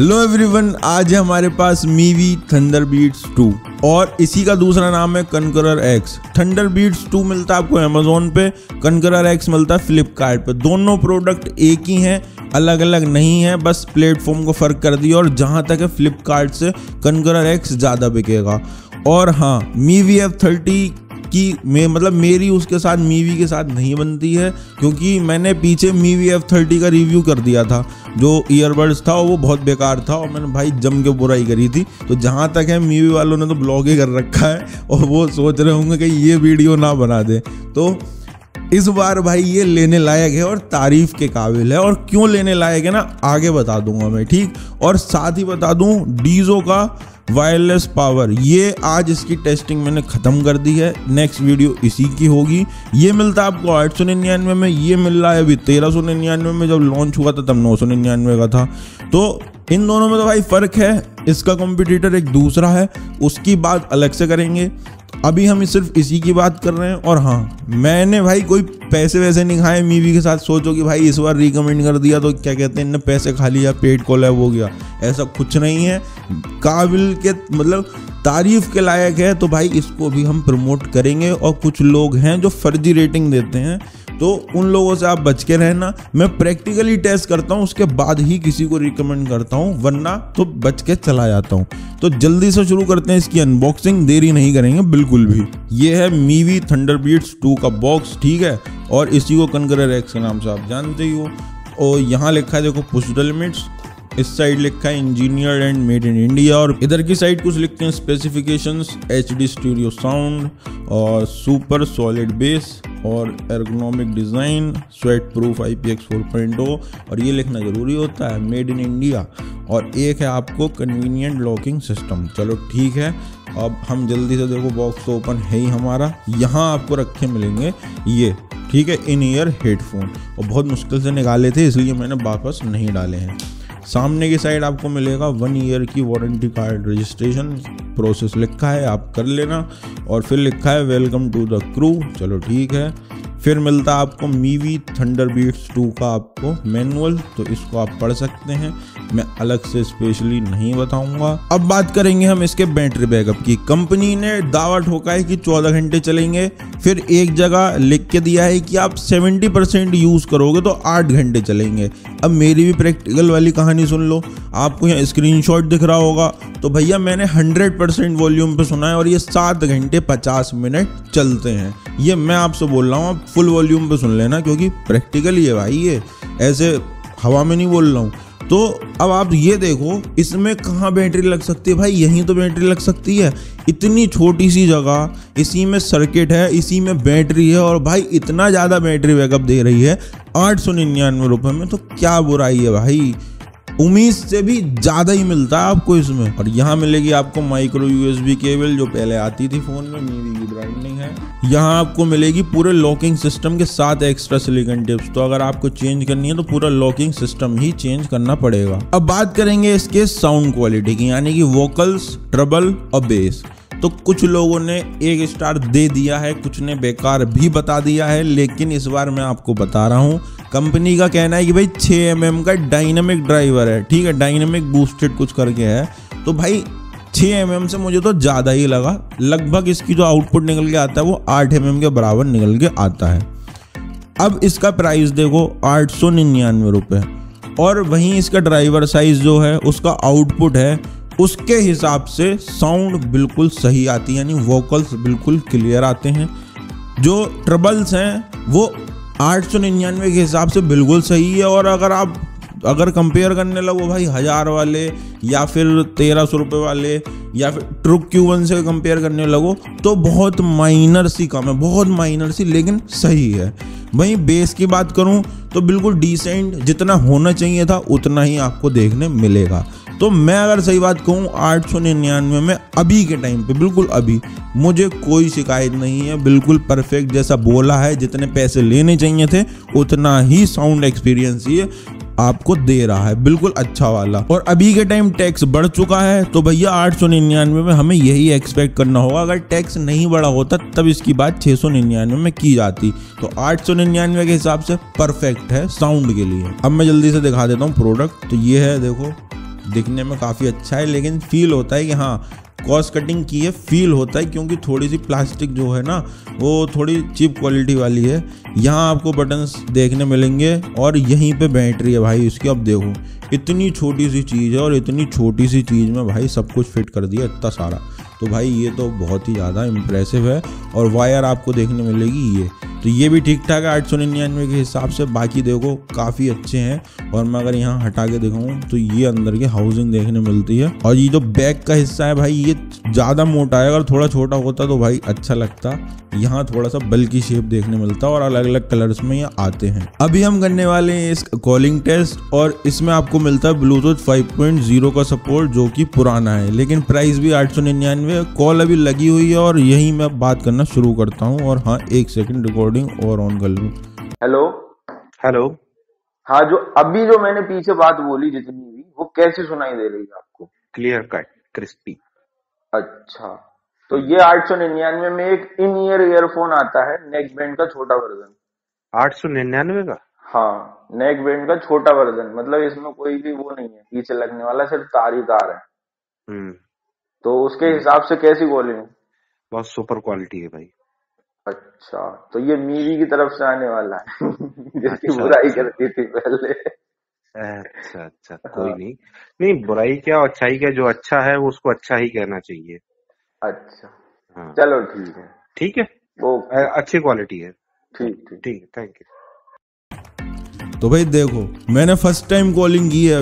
Hello everyone, आज है हमारे पास मीवी थंडरबीट्स 2 और इसी का दूसरा नाम है कनकरर एक्स। थंडरबीट्स 2 मिलता है आपको अमेजोन पे, कनकरर एक्स मिलता है फ्लिपकार्ट पे। दोनों प्रोडक्ट एक ही हैं, अलग अलग नहीं है, बस प्लेटफॉर्म को फ़र्क कर दिया। और जहाँ तक है फ्लिपकार्ट से कनकरर एक्स ज़्यादा बिकेगा। और हाँ, मीवी F30 की मेरी उसके साथ मीवी के साथ नहीं बनती है, क्योंकि मैंने पीछे मीवी F30 का रिव्यू कर दिया था। जो ईयरबड्स था वो बहुत बेकार था और मैंने भाई जम के बुराई करी थी। तो जहाँ तक है मीवी वालों ने तो ब्लॉग ही कर रखा है और वो सोच रहे होंगे कि ये वीडियो ना बना दे। तो इस बार भाई ये लेने लायक है और तारीफ के काबिल है। और क्यों लेने लायक है ना, आगे बता दूंगा मैं, ठीक। और साथ ही बता दूं, डीजो का वायरलेस पावर, ये आज इसकी टेस्टिंग मैंने ख़त्म कर दी है। नेक्स्ट वीडियो इसी की होगी। ये मिलता है आपको 899 में, ये मिल रहा है अभी 1399 में। जब लॉन्च हुआ था तब 999 का था। तो इन दोनों में तो भाई फ़र्क है। इसका कॉम्पिटिटर एक दूसरा है, उसकी बात अलग से करेंगे। अभी हम सिर्फ इसी की बात कर रहे हैं। और हाँ, मैंने भाई कोई पैसे वैसे नहीं खाए मीवी के साथ। सोचो कि भाई इस बार रिकमेंड कर दिया तो क्या कहते हैं, इनने पैसे खा लिया, पेट कोलैब हो गया, ऐसा कुछ नहीं है। काबिल के तारीफ के लायक है, तो भाई इसको भी हम प्रमोट करेंगे। और कुछ लोग हैं जो फर्जी रेटिंग देते हैं, तो उन लोगों से आप बच के रहना। मैं प्रैक्टिकली टेस्ट करता हूँ, उसके बाद ही किसी को रिकमेंड करता हूँ, वरना तो बच के चला जाता हूँ। तो जल्दी से शुरू करते हैं इसकी अनबॉक्सिंग, देरी नहीं करेंगे बिल्कुल भी। ये है मीवी थंडरबीट्स 2 का बॉक्स, ठीक है। और इसी को कनकरर एक्स के नाम से आप जानते ही हो। और यहाँ लिखा है देखो पुश द लिमिट्स, इस साइड लिखा है engineered and made in India, और इधर की साइड कुछ लिखते हैं स्पेसिफिकेशंस, HD स्टूडियो साउंड और सुपर सॉलिड बेस और ergonomic design, sweat proof IPX 4.0। और ये लिखना ज़रूरी होता है मेड इन इंडिया। और एक है आपको कन्वीनियंट लॉकिंग सिस्टम। चलो ठीक है, अब हम जल्दी से देखो, बॉक्स तो ओपन है ही हमारा। यहाँ आपको रखे मिलेंगे ये, ठीक है, इन ईयर हेडफोन। और बहुत मुश्किल से निकाले थे, इसलिए मैंने वापस नहीं डाले हैं। सामने की साइड आपको मिलेगा 1 ईयर की वारंटी कार्ड, रजिस्ट्रेशन प्रोसेस लिखा है, आप कर लेना। और फिर लिखा है वेलकम टू द क्रू। चलो ठीक है। फिर मिलता है आपको मीवी थंडरबीट्स 2 का आपको मैनुअल, तो इसको आप पढ़ सकते हैं, मैं अलग से स्पेशली नहीं बताऊंगा। अब बात करेंगे हम इसके बैटरी बैकअप की। कंपनी ने दावा ठोका है कि 14 घंटे चलेंगे। फिर एक जगह लिख के दिया है कि आप 70% यूज़ करोगे तो 8 घंटे चलेंगे। अब मेरी भी प्रैक्टिकल वाली कहानी सुन लो, आपको यहाँ स्क्रीनशॉट दिख रहा होगा। तो भैया मैंने 100% वॉल्यूम पे सुना है और ये 7 घंटे 50 मिनट चलते हैं। ये मैं आपसे बोल रहा हूँ, आप फुल वॉल्यूम पे सुन लेना, क्योंकि प्रैक्टिकल ही है भाई, ये ऐसे हवा में नहीं बोल रहा हूँ। तो अब आप ये देखो, इसमें कहाँ बैटरी लग सकती है भाई, यहीं तो बैटरी लग सकती है। इतनी छोटी सी जगह, इसी में सर्किट है, इसी में बैटरी है, और भाई इतना ज़्यादा बैटरी बैकअप दे रही है 899 रुपये में। तो क्या बुराई है भाई, उम्मीद से भी ज़्यादा ही मिलता है आपको इसमें। और यहाँ मिलेगी आपको माइक्रो USB केबल, जो पहले आती थी फ़ोन में, मीवी की ब्रांडिंग है। यहाँ आपको मिलेगी पूरे लॉकिंग सिस्टम के साथ एक्स्ट्रा सिलिकॉन टिप्स। तो अगर आपको चेंज करनी है तो पूरा लॉकिंग सिस्टम ही चेंज करना पड़ेगा। अब बात करेंगे इसके साउंड क्वालिटी की, यानी कि वोकल्स, ट्रबल और बेस। तो कुछ लोगों ने 1 स्टार दे दिया है, कुछ ने बेकार भी बता दिया है, लेकिन इस बार मैं आपको बता रहा हूँ। कंपनी का कहना है कि भाई 6 mm का डायनामिक ड्राइवर है, ठीक है, डायनामिक बूस्टेड कुछ करके है। तो भाई 6 mm से मुझे तो ज़्यादा ही लगा। लगभग इसकी जो आउटपुट निकल के आता है वो 8 mm के बराबर निकल के आता है। अब इसका प्राइस देखो 899 रुपये। और वहीं इसका ड्राइवर साइज जो है, उसका आउटपुट है, उसके हिसाब से साउंड बिल्कुल सही आती है, यानी वोकल्स बिल्कुल क्लियर आते हैं। जो ट्रबल्स हैं वो 899 के हिसाब से बिल्कुल सही है। और अगर कंपेयर करने लगो भाई 1000 वाले या फिर 1300 रुपये वाले या फिर ट्रुक Q1 से कंपेयर करने लगो, तो बहुत माइनर सी कम है, बहुत माइनर सी, लेकिन सही है। वहीं बेस की बात करूं तो बिल्कुल डिसेंट, जितना होना चाहिए था उतना ही आपको देखने मिलेगा। तो मैं अगर सही बात कहूँ 899 में अभी के टाइम पे, बिल्कुल अभी, मुझे कोई शिकायत नहीं है। बिल्कुल परफेक्ट, जैसा बोला है, जितने पैसे लेने चाहिए थे उतना ही साउंड एक्सपीरियंस ये आपको दे रहा है, बिल्कुल अच्छा वाला। और अभी के टाइम टैक्स बढ़ चुका है, तो भैया 899 में हमें यही एक्सपेक्ट करना होगा। अगर टैक्स नहीं बढ़ा होता तब इसकी बात 699 में की जाती। तो 899 के हिसाब से परफेक्ट है साउंड के लिए। अब मैं जल्दी से दिखा देता हूँ प्रोडक्ट। तो ये है, देखो, दिखने में काफ़ी अच्छा है, लेकिन फील होता है कि हाँ कॉस्ट कटिंग की है, फील होता है, क्योंकि थोड़ी सी प्लास्टिक जो है ना वो थोड़ी चीप क्वालिटी वाली है। यहाँ आपको बटन्स देखने मिलेंगे और यहीं पे बैटरी है भाई इसकी। अब देखो इतनी छोटी सी चीज़ है और इतनी छोटी सी चीज़ में भाई सब कुछ फिट कर दिया इतना सारा, तो भाई ये तो बहुत ही ज़्यादा इम्प्रेसिव है। और वायर आपको देखने मिलेगी ये, तो ये भी ठीक ठाक है 899 के हिसाब से। बाकी देखो काफ़ी अच्छे हैं। और मैं अगर यहाँ हटा के दिखाऊँ तो ये अंदर के हाउसिंग देखने मिलती है। और ये जो बैक का हिस्सा है भाई ये ज़्यादा मोटा है, अगर थोड़ा छोटा होता तो भाई अच्छा लगता। यहाँ थोड़ा सा बल्कि शेप देखने मिलता है और अलग अलग कलर्स में ये आते हैं। अभी हम करने वाले हैं इस कॉलिंग टेस्ट, और इसमें आपको मिलता है ब्लूटूथ 5.0 का सपोर्ट, जो कि पुराना है, लेकिन प्राइस भी 899। कॉल अभी लगी हुई है और यही मैं बात करना शुरू करता हूँ। और हाँ 1 सेकंड रिकॉर्डिंग और ऑन कर लूँ। Hello hello. हाँ, जो मैंने पीछे बात बोली जितनी भी, वो कैसी सुनाई दे रही है आपको? Clear cut, crispy. अच्छा, तो ये 899 में एक इन ईयर ईयरफोन आता है, नेक बैंड का छोटा वर्जन। 899 का? हाँ, नेक बैंड का छोटा वर्जन, मतलब इसमें कोई भी वो नहीं है पीछे लगने वाला, सिर्फ तार ही तार है। तो उसके हिसाब से कैसी कॉलिंग? बहुत सुपर क्वालिटी है भाई। अच्छा, तो ये मीवी की तरफ से आने वाला है जिसकी बुराई करती थी पहले। अच्छा कोई नहीं, बुराई क्या अच्छाई क्या, जो अच्छा है वो उसको अच्छा ही कहना चाहिए। अच्छा हाँ चलो ठीक है ओके, अच्छी क्वालिटी है। ठीक है, थैंक यू। तो भाई देखो मैंने फर्स्ट टाइम कॉलिंग की है,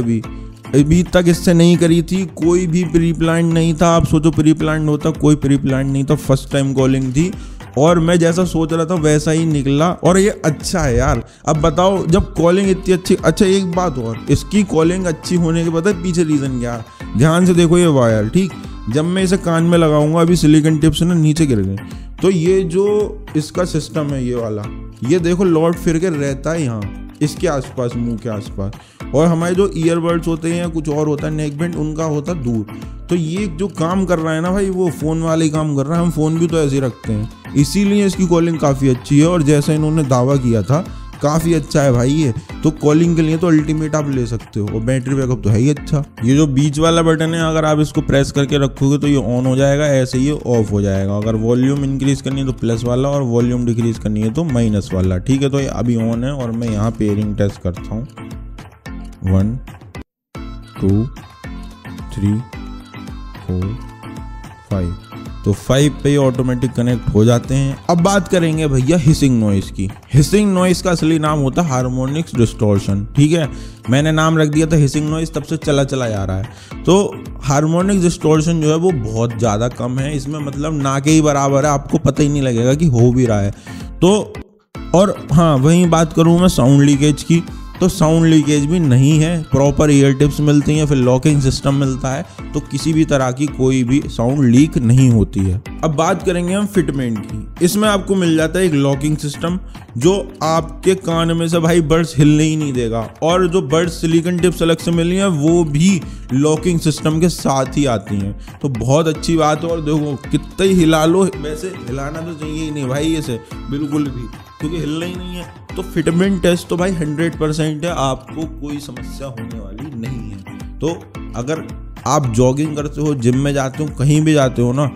अभी तक इससे नहीं करी थी, कोई भी प्री प्लान नहीं था। आप सोचो प्री प्लान होता, कोई प्री प्लान नहीं था, फर्स्ट टाइम कॉलिंग थी और मैं जैसा सोच रहा था वैसा ही निकला। और ये अच्छा है यार। अब बताओ जब कॉलिंग इतनी अच्छी, अच्छा एक बात और, इसकी कॉलिंग अच्छी होने के पता है पीछे रीज़न क्या है? ध्यान से देखो ये वायर, ठीक, जब मैं इसे कान में लगाऊंगा, अभी सिलिकॉन टिप से ना नीचे गिर गए, तो ये जो इसका सिस्टम है ये वाला, ये देखो लौट फिर के रहता है यहाँ इसके आसपास, मुंह के आसपास। और हमारे जो ईयरबड्स होते हैं या कुछ और होता है नेक बैंड, उनका होता है दूर। तो ये जो काम कर रहा है ना भाई, वो फ़ोन वाले ही काम कर रहा है। हम फ़ोन भी तो ऐसे ही रखते हैं, इसीलिए इसकी कॉलिंग काफ़ी अच्छी है। और जैसा इन्होंने दावा किया था काफ़ी अच्छा है भाई ये। तो कॉलिंग के लिए तो अल्टीमेट आप ले सकते हो। और बैटरी बैकअप तो है ही अच्छा। ये जो बीच वाला बटन है, अगर आप इसको प्रेस करके रखोगे तो ये ऑन हो जाएगा, ऐसे ही ऑफ हो जाएगा। अगर वॉल्यूम इंक्रीज करनी है तो प्लस वाला, और वॉल्यूम डिक्रीज करनी है तो माइनस वाला। ठीक है, तो ये अभी ऑन है और मैं यहाँ पेयरिंग टेस्ट करता हूँ। 1 2 3 4 5, तो 5 पे ऑटोमेटिक कनेक्ट हो जाते हैं। अब बात करेंगे भैया हिसिंग नॉइस की। हिसिंग नॉइस का असली नाम होता है हार्मोनिक्स डिस्टॉर्शन। ठीक है, मैंने नाम रख दिया था हिसिंग नॉइस, तब से चला जा रहा है। तो हार्मोनिक्स डिस्टॉर्शन जो है वो बहुत ज़्यादा कम है इसमें, मतलब ना के ही बराबर है, आपको पता ही नहीं लगेगा कि हो भी रहा है। तो और हाँ, वहीं बात करूँ मैं साउंड लीकेज की, तो साउंड लीकेज भी नहीं है। प्रॉपर ईयर टिप्स मिलती हैं, फिर लॉकिंग सिस्टम मिलता है, तो किसी भी तरह की कोई भी साउंड लीक नहीं होती है। अब बात करेंगे हम फिटमेंट की। इसमें आपको मिल जाता है एक लॉकिंग सिस्टम, जो आपके कान में से भाई बड्स हिलने ही नहीं देगा। और जो बड्स सिलिकॉन टिप्स अलग से मिली हैं वो भी लॉकिंग सिस्टम के साथ ही आती हैं, तो बहुत अच्छी बात है। और देखो कितना ही हिला लो, वैसे हिलाना तो चाहिए ही नहीं भाई इसे बिल्कुल भी, क्योंकि हिलना ही नहीं है। तो फिटमेंट टेस्ट तो भाई 100% है, आपको कोई समस्या होने वाली नहीं है। तो अगर आप जॉगिंग करते हो, जिम में जाते हो, कहीं भी जाते हो ना,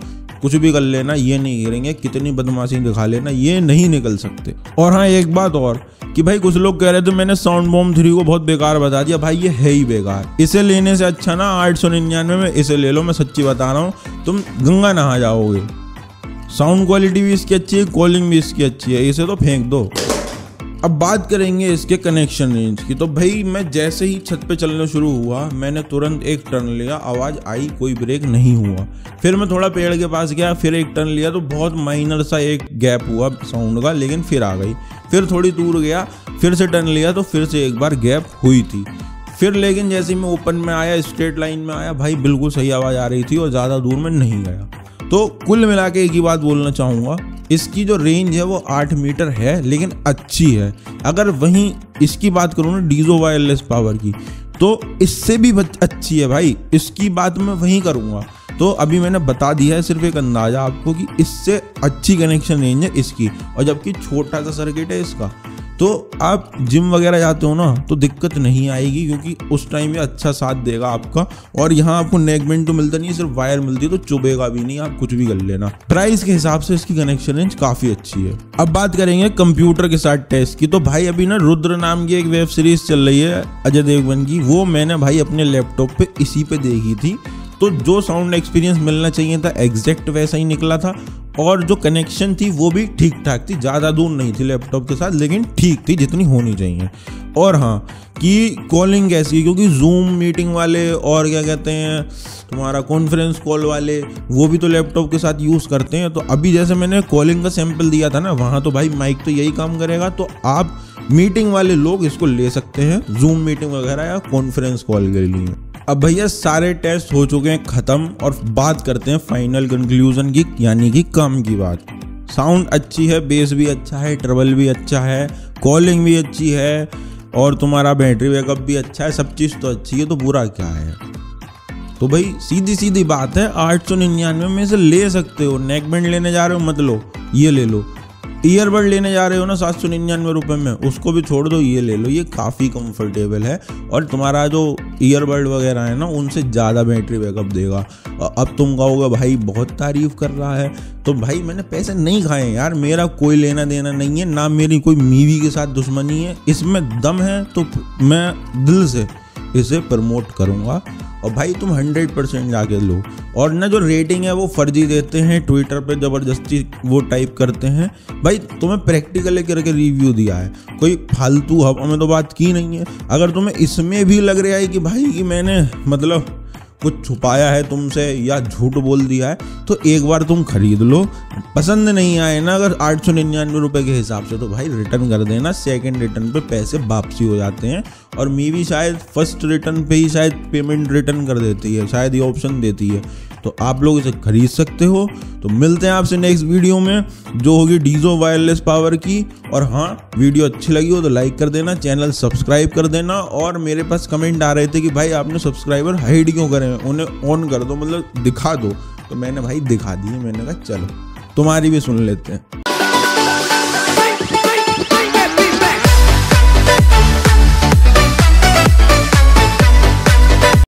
कुछ भी कर लेना, ये नहीं गिरेंगे, कितनी बदमाशी दिखा लेना, ये नहीं निकल सकते। और हाँ एक बात और कि भाई कुछ लोग कह रहे थे मैंने साउंड बॉम्ब 3 को बहुत बेकार बता दिया। भाई ये है ही बेकार, इसे लेने से अच्छा ना 899 में इसे ले लो। मैं सच्ची बता रहा हूँ, तुम गंगा नहा जाओगे। साउंड क्वालिटी भी इसकी अच्छी है, कॉलिंग भी इसकी अच्छी है, इसे तो फेंक दो। अब बात करेंगे इसके कनेक्शन रेंज की। तो भाई मैं जैसे ही छत पे चलना शुरू हुआ, मैंने तुरंत एक टर्न लिया, आवाज़ आई, कोई ब्रेक नहीं हुआ। फिर मैं थोड़ा पेड़ के पास गया, फिर एक टर्न लिया, तो बहुत माइनर सा एक गैप हुआ साउंड का, लेकिन फिर आ गई। फिर थोड़ी दूर गया, फिर से टर्न लिया, तो फिर से एक बार गैप हुई थी। फिर लेकिन जैसे ही मैं ओपन में आया, स्ट्रेट लाइन में आया, भाई बिल्कुल सही आवाज़ आ रही थी और ज़्यादा दूर में नहीं गया। तो कुल मिला के एक ही बात बोलना चाहूँगा, इसकी जो रेंज है वो 8 मीटर है, लेकिन अच्छी है। अगर वहीं इसकी बात करूँ ना डीजो वायरलेस पावर की, तो इससे भी अच्छी है भाई। इसकी बात मैं वहीं करूँगा। तो अभी मैंने बता दिया है सिर्फ एक अंदाज़ा आपको कि इससे अच्छी कनेक्शन रेंज है इसकी, और जबकि छोटा सा सर्किट है इसका। तो आप जिम वगैरह जाते हो ना तो दिक्कत नहीं आएगी, क्योंकि उस टाइम ये अच्छा साथ देगा आपका। और यहाँ आपको नेक बैंड तो मिलता नहीं है, सिर्फ वायर मिलती है, तो चुभेगा भी नहीं, आप कुछ भी कर लेना। प्राइस के हिसाब से इसकी कनेक्शन रेंज काफी अच्छी है। अब बात करेंगे कंप्यूटर के साथ टेस्ट की, तो भाई अभी ना रुद्र नाम की एक वेब सीरीज चल रही है अजय देवगन की, वो मैंने भाई अपने लैपटॉप पे इसी पे देखी थी। तो जो साउंड एक्सपीरियंस मिलना चाहिए था एग्जैक्ट वैसा ही निकला था, और जो कनेक्शन थी वो भी ठीक ठाक थी, ज़्यादा दूर नहीं थी लैपटॉप के साथ, लेकिन ठीक थी जितनी होनी चाहिए। और हाँ कि कॉलिंग कैसी है, क्योंकि जूम मीटिंग वाले और क्या कहते हैं तुम्हारा कॉन्फ्रेंस कॉल वाले वो भी तो लैपटॉप के साथ यूज़ करते हैं। तो अभी जैसे मैंने कॉलिंग का सैंपल दिया था ना, वहाँ तो भाई माइक तो यही काम करेगा, तो आप मीटिंग वाले लोग इसको ले सकते हैं जूम मीटिंग वगैरह या कॉन्फ्रेंस कॉल के लिए। अब भैया सारे टेस्ट हो चुके हैं ख़त्म, और बात करते हैं फाइनल कंक्लूजन की, यानी कि काम की बात। साउंड अच्छी है, बेस भी अच्छा है, ट्रबल भी अच्छा है, कॉलिंग भी अच्छी है, और तुम्हारा बैटरी बैकअप भी अच्छा है, सब चीज़ तो अच्छी है, तो बुरा क्या है। तो भाई सीधी सीधी बात है, 899 में से ले सकते हो। नेक बैंड लेने जा रहे हो मत लो, ये ले लो। ईयरबड लेने जा रहे हो ना 799 रुपये में, उसको भी छोड़ दो, ये ले लो, ये काफ़ी कंफर्टेबल है। और तुम्हारा जो ईयरबड वगैरह है ना उनसे ज़्यादा बैटरी बैकअप देगा। अब तुम कहोगे भाई बहुत तारीफ कर रहा है, तो भाई मैंने पैसे नहीं खाए यार, मेरा कोई लेना देना नहीं है, ना मेरी कोई मीवी के साथ दुश्मनी है। इसमें दम है तो मैं दिल से इसे प्रमोट करूँगा। और भाई तुम 100% जाके लो। और ना जो रेटिंग है वो फर्जी देते हैं, ट्विटर पे ज़बरदस्ती वो टाइप करते हैं। भाई तुम्हें प्रैक्टिकल करके रिव्यू दिया है, कोई फालतू हमें तो बात की नहीं है। अगर तुम्हें इसमें भी लग रहा है कि भाई कि मैंने मतलब कुछ छुपाया है तुमसे या झूठ बोल दिया है, तो एक बार तुम खरीद लो। पसंद नहीं आए ना अगर 899 रुपये के हिसाब से, तो भाई रिटर्न कर देना। सेकंड रिटर्न पे पैसे वापसी हो जाते हैं। और मीवी शायद फर्स्ट रिटर्न पे ही शायद पेमेंट रिटर्न कर देती है, शायद ये ऑप्शन देती है, तो आप लोग इसे खरीद सकते हो। तो मिलते हैं आपसे नेक्स्ट वीडियो में, जो होगी डीजो वायरलेस पावर की। और हाँ, वीडियो अच्छी लगी हो तो लाइक कर देना, चैनल सब्सक्राइब कर देना। और मेरे पास कमेंट आ रहे थे कि भाई आपने सब्सक्राइबर हाइड क्यों करे, उन्हें ऑन कर दो, मतलब दिखा दो। तो मैंने भाई दिखा दिए, मैंने कहा चलो तुम्हारी भी सुन लेते हैं।